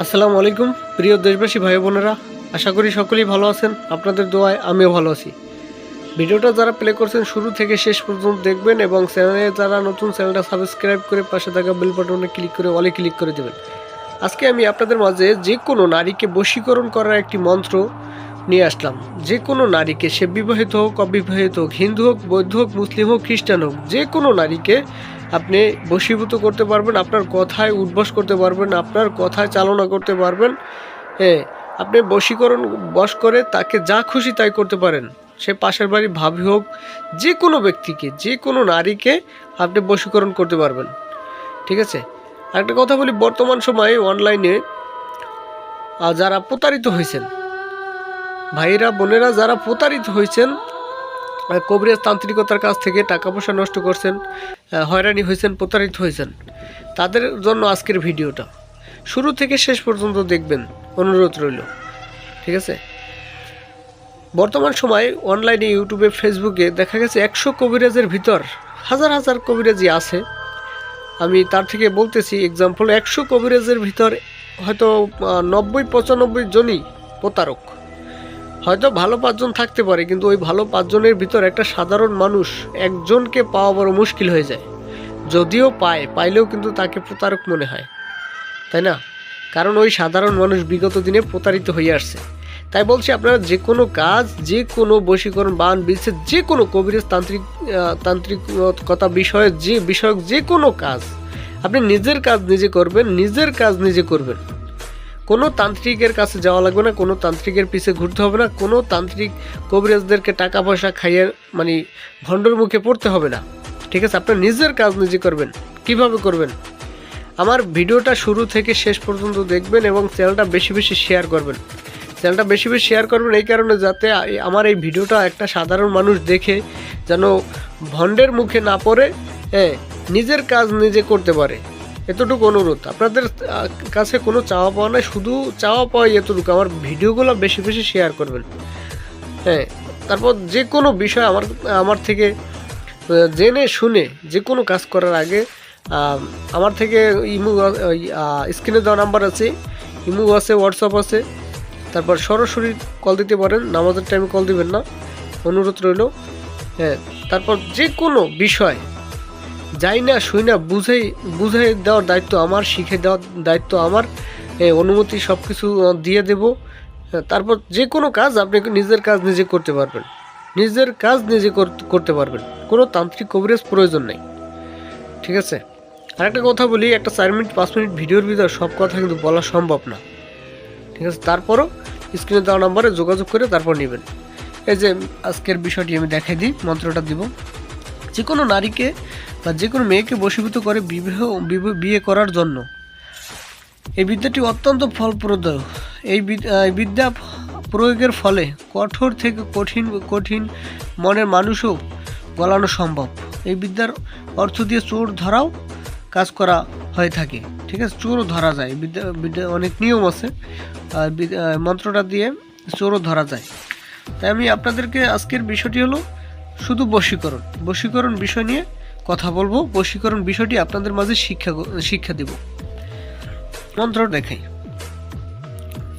আসসালামু আলাইকুম প্রিয় দেশবাসী ভাই বোনেরা, আশা করি সকলেই ভালো আছেন। আপনাদের দোয়ায় আমিও ভালো আছি। ভিডিওটা যারা প্লে করছেন শুরু থেকে শেষ পর্যন্ত দেখবেন এবং চ্যানেলে যারা নতুন, চ্যানেলটা সাবস্ক্রাইব করে পাশে থাকা বেল বাটনে ক্লিক করে অলে ক্লিক করে দেবেন। আজকে আমি আপনাদের মাঝে যে কোনো নারীকে বশীকরণ করার একটি মন্ত্র নিয়ে আসলাম। যে কোনো নারীকে, সে বিবাহিত হোক অবিবাহিত হোক, হিন্দু হোক বৌদ্ধ হোক মুসলিম হোক খ্রিস্টান হোক, যে কোনো নারীকে আপনি বশীভূত করতে পারবেন, আপনার কথায় উদ্বাস করতে পারবেন, আপনার কথায় চালনা করতে পারবেন। হ্যাঁ, আপনি বশ করে তাকে যা খুশি তাই করতে পারেন। সে পাশের বাড়ি ভাবি হোক, যে কোনো ব্যক্তিকে, যে কোনো নারীকে আপনি বশীকরণ করতে পারবেন। ঠিক আছে, একটা কথা বলি, বর্তমান সময়ে অনলাইনে যারা প্রতারিত হয়েছেন, ভাইয়েরা বোনেরা যারা প্রতারিত হয়েছেন, কবিরাজ তান্ত্রিকতার কাছ থেকে টাকা পয়সা নষ্ট করছেন, হয়রানি হয়েছেন, প্রতারিত হয়েছেন, তাদের জন্য আজকের ভিডিওটা শুরু থেকে শেষ পর্যন্ত দেখবেন, অনুরোধ রইল। ঠিক আছে, বর্তমান সময়ে অনলাইনে ইউটিউবে ফেসবুকে দেখা গেছে 100 কবিরাজের ভিতর হাজার হাজার কবিরাজি আছে। আমি তার থেকে বলতেছি এক্সাম্পল, 100 কবিরাজের ভিতর হয়তো 90-95 জনই প্রতারক। হয়তো ভালো 5 জন থাকতে পারে, কিন্তু ওই ভালো 5 জনের ভিতর একটা সাধারণ মানুষ একজনকে পাওয়া বড় মুশকিল হয়ে যায়। যদিও পাইলেও কিন্তু তাকে প্রতারক মনে হয়, তাই না? কারণ ওই সাধারণ মানুষ বিগত দিনে প্রতারিত হয়ে আসছে। তাই বলছি, আপনারা যে কোনো কাজ, যে কোনো বশীকরণ বান বিচ্ছেদ, যে কোনো কবিরাজ তান্ত্রিকতা বিষয়ক যে কোনো কাজ আপনি নিজের কাজ নিজে করবেন, নিজের কাজ নিজে করবেন। কোনো তান্ত্রিকের কাছে যাওয়া লাগবে না, কোনো তান্ত্রিকের পিছে ঘুরতে হবে না, কোনো তান্ত্রিক কবিরাজদেরকে টাকা পয়সা খাইয়ে ভণ্ডর মুখে পড়তে হবে না। ঠিক আছে, আপনার নিজের কাজ নিজে করবেন। কিভাবে করবেন? আমার ভিডিওটা শুরু থেকে শেষ পর্যন্ত দেখবেন এবং চ্যানেলটা বেশি বেশি শেয়ার করবেন। চ্যানেলটা বেশি বেশি শেয়ার করবেন এই কারণে, যাতে আমার এই ভিডিওটা একটা সাধারণ মানুষ দেখে যেন ভণ্ডের মুখে না পড়ে, নিজের কাজ নিজে করতে পারে। এতটুকু অনুরোধ। আপনাদের কাছে কোনো চাওয়া পাওয়া নাই, শুধু চাওয়া পাওয়া এতটুকু, আমার ভিডিওগুলো বেশি বেশি শেয়ার করবেন। তারপর যে কোনো বিষয় আমার থেকে জেনে শুনে যে কোনো কাজ করার আগে আমার থেকে স্ক্রিনে দেওয়া নাম্বার আছে, ইমো আছে, হোয়াটসঅ্যাপ আছে, তারপর সরাসরি কল দিতে পারেন। নামাজের টাইমে কল দিবেন না, অনুরোধ রইল। তারপর যে কোনো বিষয় যাই না শুই না বুঝাই দেওয়ার দায়িত্ব আমার, শিখে দেওয়ার দায়িত্ব আমার, অনুমতি সব কিছু দিয়ে দেব। তারপর যে কোনো কাজ আপনি নিজের কাজ নিজে করতে পারবেন, নিজের কাজ নিজে করতে পারবেন, কোনো তান্ত্রিক কভারেজ প্রয়োজন নেই। ঠিক আছে, আর একটা কথা বলি, একটা 4 মিনিট 5 মিনিট ভিডিওর ভিতর সব কথা কিন্তু বলা সম্ভব না। ঠিক আছে, তারপরও স্ক্রিনে দেওয়া নাম্বারে যোগাযোগ করে তারপর নেবেন। এই যে আজকের বিষয়টি আমি দেখাই দিই, মন্ত্রটা দিব। যে কোনো নারীকে বা যে কোনো মেয়েকে বশীভূত করে বিয়ে করার জন্য এই বিদ্যাটি অত্যন্ত ফলপ্রদ। এই বিদ্যা প্রয়োগের ফলে কঠোর থেকে কঠিন মনের মানুষও গলানো সম্ভব। এই বিদ্যার অর্থ দিয়ে চোর ধরাও কাজ করা হয়ে থাকে। ঠিক আছে, চোরও ধরা যায়। বিদ্যা অনেক নিয়ম আছে, মন্ত্রটা দিয়ে চোরও ধরা যায়। তাই আমি আপনাদেরকে আজকের বিষয়টি হলো শুধু বশীকরণ বিষয় নিয়ে কথা বলবো। বশীকরণ বিষয়টি আপনাদের মাঝে শিক্ষা দেব। মন্ত্র দেখাই।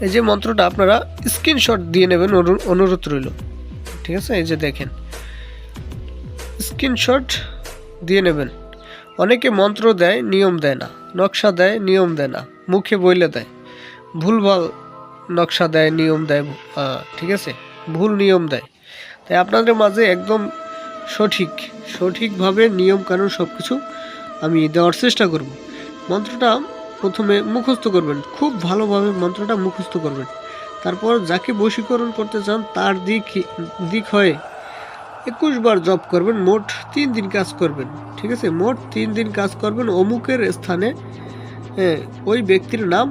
এই যে মন্ত্রটা আপনারা স্ক্রিনশট দিয়ে নেবেন, অনুরোধ রইল। ঠিক আছে, এই যে দেখেন, স্ক্রিনশট দিয়ে নেবেন। অনেকে মন্ত্র দেয়, নিয়ম দেয় না, নকশা দেয়, নিয়ম দেয় না, মুখে বইলে দেয়, ভুলভাল নকশা দেয়, নিয়ম দেয়, ঠিক আছে, ভুল নিয়ম দেয়। তাই আপনাদের মাঝে একদম সঠিকভাবে নিয়ম কানুন সব কিছু আমি দেওয়ার চেষ্টা করব। মন্ত্রটা প্রথমে মুখস্থ করবেন, খুব ভালোভাবে মন্ত্রটা মুখস্থ করবেন। তারপর যাকে বশীকরণ করতে চান তার দিক হয়ে 21 বার জপ করবেন। মোট 3 দিন কাজ করবেন। ঠিক আছে, মোট 3 দিন কাজ করবেন। অমুকের স্থানে ওই ব্যক্তির নাম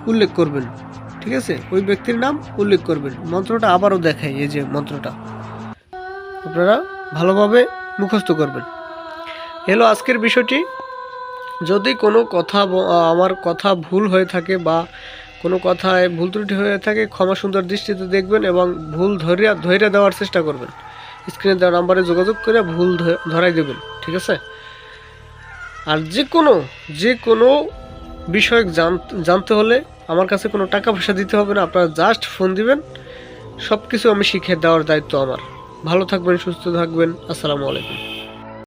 উল্লেখ করবেন। ঠিক আছে, ওই ব্যক্তির নাম উল্লেখ করবেন। মন্ত্রটা আবারও দেখাই, এই যে মন্ত্রটা আপনারা ভালোভাবে মুখস্থ করবেন। হলো আজকের বিষয়টি। যদি কোনো আমার কথা ভুল হয়ে থাকে বা কোনো কথায় ভুল ত্রুটি হয়ে থাকে, ক্ষমা সুন্দর দৃষ্টিতে দেখবেন এবং ভুল ধৈর্য দেওয়ার চেষ্টা করবেন। স্ক্রিনে দেওয়া নাম্বারে যোগাযোগ করে ভুল ধরাই দেবেন। ঠিক আছে, আর যে কোনো বিষয় জানতে হলে আমার কাছে কোনো টাকা পয়সা দিতে হবে না, আপনারা জাস্ট ফোন দিবেন, সব কিছু আমি শিখিয়ে দেওয়ার দায়িত্ব আমার। ভালো থাকবেন, সুস্থ থাকবেন, আসসালামু আলাইকুম।